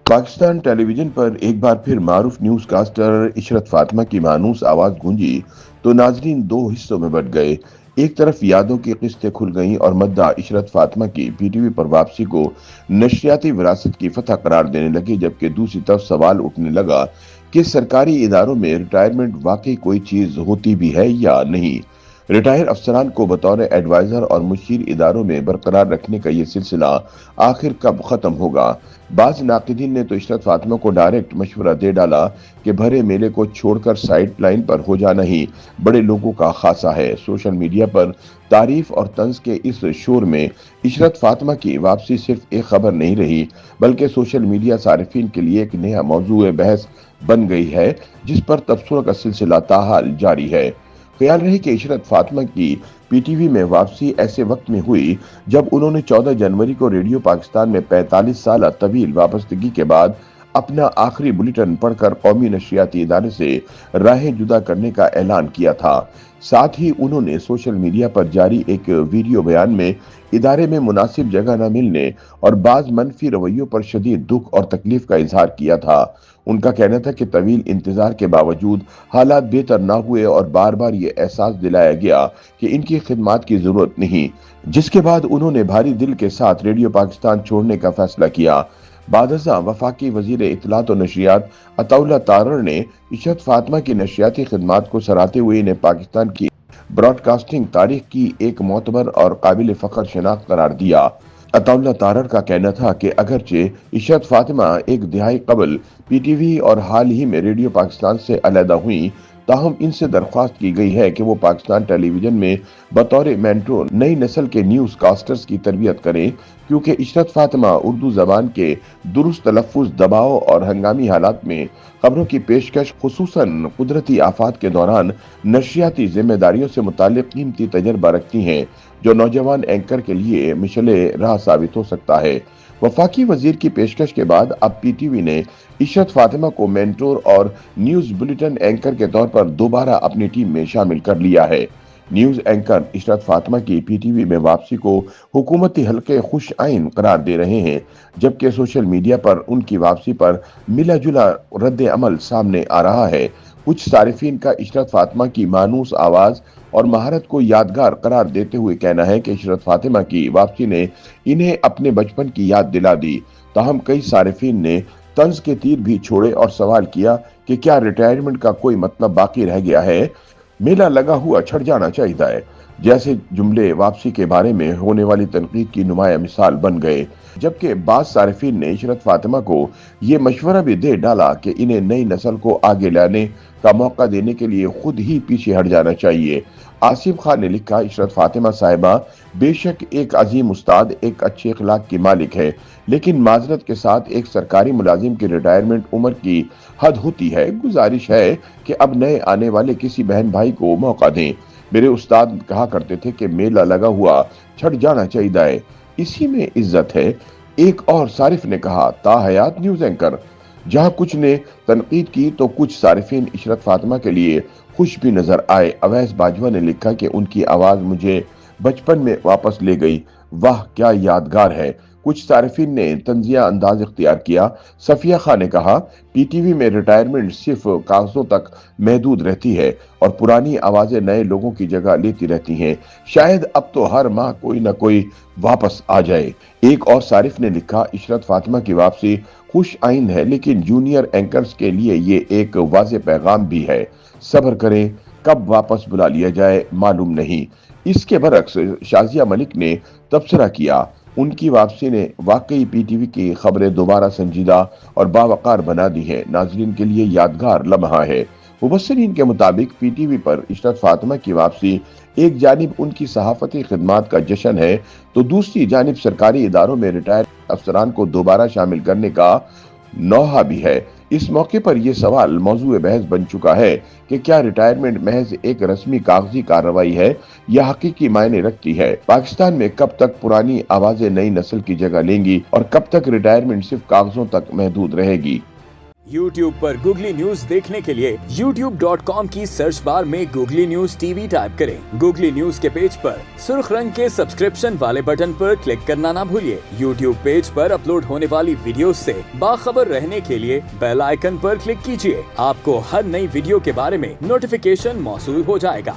Pakistan television पर एक बार फिर मारूफ न्यूज कास्टर इशरत फातिमा की मानूस आवाज गूंजी तो नाजरीन दो हिस्सों में बट गए। एक तरफ यादों की किस्तें खुल गईं और मद्दा इशरत फातिमा की पीटीवी पर वापसी को नशरियाती विरासत की फतह करार देने लगे, जबकि दूसरी तरफ सवाल उठने लगा कि सरकारी इदारों में रिटायरमेंट वाकई कोई चीज होती भी है या नहीं। रिटायर अफसरान को बतौर एडवाइजर और मुशीर इदारों में बरकरार रखने का ये सिलसिला आखिर कब खत्म होगा। बाज नाकिदीन ने तो इशरत फातिमा को डायरेक्ट मशवरा दे डाला कि भरे मेले को छोड़कर साइड लाइन पर हो जाना ही बड़े लोगों का खासा है। सोशल मीडिया पर तारीफ और तंज के इस शोर में इशरत फातिमा की वापसी सिर्फ एक खबर नहीं रही, बल्कि सोशल मीडिया सारिफीन के लिए एक नया मौजूए बहस बन गई है, जिस पर तबसरा का सिलसिला ताहाल जारी है। ख्याल रहे कि इशरत फातिमा की पीटीवी में वापसी ऐसे वक्त में हुई जब उन्होंने 14 जनवरी को रेडियो पाकिस्तान में 45 साल तवील वाबस्तगी के बाद अपना आखिरी बुलेटिन पढ़कर कौमी नशरियाती इदारे से राहें जुदा करने का ऐलान किया था। साथ ही उन्होंने सोशल मीडिया पर जारी एक वीडियो बयान में इदारे में मुनासिब जगह न मिलने और बाज मनफी रवैयों पर शदीद दुख और तकलीफ का इजहार किया था। उनका कहना था कि तवील इंतजार के बावजूद हालात बेहतर ना हुए और बार बार ये एहसास दिलाया गया कि इनकी खिदमत की जरूरत नहीं, जिसके बाद उन्होंने भारी दिल के साथ रेडियो पाकिस्तान छोड़ने का फैसला किया। बादशाह वफाकी वजीर इत्तलात और नशरियात अताउल्लाह तारर ने इशरत फातिमा की नशरियाती खिदमत को सराहते हुए इन्हें पाकिस्तान की ब्रॉडकास्टिंग तारीख की एक मोतबर और काबिल फख्र शनाख्त करार दिया। अताउल्लाह तारर का कहना था कि अगरचे इशरत फातिमा एक दिहाई कबल पीटीवी और हाल ही में रेडियो पाकिस्तान से अलहदा हुई, ताहम इनसे दरख्वास्त की गई है कि वो पाकिस्तान टेलीविजन में बतौर मेंटोर नई नस्ल के न्यूज कास्टर्स की तरबियत करें, क्योंकि इशरत फातिमा उर्दू जबान के दुरुस्त तलफ़ुज़, दबाव और हंगामी हालात में खबरों की पेशकश, खुसूसन कुदरती आफात के दौरान नशरियाती जिम्मेदारियों से मुतालिक कीमती तजर्बा रखती हैं, जो नौजवान एंकर के लिए मिशले राह साबित हो सकता है। वफाकी वजीर की पेशकश के बाद अब पीटीवी ने इशरत फातिमा को मेंटोर और न्यूज बुलेटिन एंकर के तौर पर दोबारा अपनी टीम में शामिल कर लिया है। न्यूज एंकर इशरत फातिमा की पीटीवी में वापसी को हुकूमती हलके खुश आइन करार दे रहे हैं, जबकि सोशल मीडिया पर उनकी वापसी पर मिला जुला रद्द अमल सामने आ रहा है। कुछ सारिफीन का इशरत फातिमा की मानूस आवाज और महारत को यादगार करार देते हुए कहना है कि इशरत फातिमा की वापसी ने इन्हें अपने बचपन की याद दिला दी। ताहम कई सारिफीन ने तंज के तीर भी छोड़े और सवाल किया कि क्या रिटायरमेंट का कोई मतलब बाकी रह गया है, मेला लगा हुआ छड़ जाना चाहिए है, जैसे जुमले वापसी के बारे में होने वाली तनकीद की नुमाया मिसाल बन गए। जबकि बाज सारिफीन ने इशरत फातिमा को ये मशवरा भी दे डाला कि इन्हें नई नस्ल को आगे लाने का मौका देने के लिए खुद ही पीछे हट जाना चाहिए। आसिफ खान ने लिखा, इशरत फातिमा साहिबा बेशक एक अजीम उस्ताद, एक अच्छे अखलाक की मालिक है, लेकिन माजरत के साथ एक सरकारी मुलाजिम की रिटायरमेंट उम्र की हद होती है। गुजारिश है कि अब नए आने वाले किसी बहन भाई को मौका दें। मेरे उस्ताद कहा करते थे कि मेला लगा हुआ छट जाना चाहिए है, इसी में इज्जत है। एक और सारिफ ने कहा, ताहयात न्यूज एंकर। जहां कुछ ने तनकीद की तो कुछ सारिफीन इशरत फातिमा के लिए खुश भी नजर आए। अवैस बाजवा ने लिखा कि उनकी आवाज मुझे बचपन में वापस ले गई, वाह क्या यादगार है। कुछ सारिफीन ने तंजिया अंदाज इख्तियार किया। सफिया खान ने कहा, पीटीवी में रिटायरमेंट सिर्फ कागजों तक महदूद रहती है और पुरानी आवाजें नए लोगों की जगह लेती रहती हैं, शायद अब तो हर माह कोई ना कोई वापस आ जाए। एक और सारिफ ने लिखा, इशरत फातिमा की वापसी खुश आइन है, लेकिन जूनियर एंकर्स के लिए ये एक वाज़ेह पैगाम भी है। सब्र करें, कब वापस बुला लिया जाए मालूम नहीं। इसके बरक्स शाजिया मलिक ने तबसरा किया, उनकी वापसी ने वाकई पीटीवी की खबरें दोबारा संजीदा और बावकार बना दी है, नाजरीन के लिए यादगार लम्हा है। मुबस्सिरीन के मुताबिक पीटीवी पर इशरत फातिमा की वापसी एक जानिब उनकी सहाफती खिदमत का जश्न है, तो दूसरी जानिब सरकारी इदारों में रिटायर अफसरान को दोबारा शामिल करने का नौहा भी है। इस मौके पर यह सवाल मौजूए बहस बन चुका है कि क्या रिटायरमेंट महज एक रस्मी कागजी कार्रवाई है या हकीकी मायने रखती है। पाकिस्तान में कब तक पुरानी आवाजें नई नस्ल की जगह लेंगी और कब तक रिटायरमेंट सिर्फ कागजों तक महदूद रहेगी। YouTube पर गूगली न्यूज देखने के लिए youtube.com की सर्च बार में गूगली न्यूज टीवी टाइप करें। गूगली न्यूज के पेज पर सुर्ख रंग के सब्सक्रिप्शन वाले बटन पर क्लिक करना ना भूलिए। YouTube पेज पर अपलोड होने वाली वीडियोस से बाखबर रहने के लिए बेल आइकन पर क्लिक कीजिए। आपको हर नई वीडियो के बारे में नोटिफिकेशन मौसूल हो जाएगा।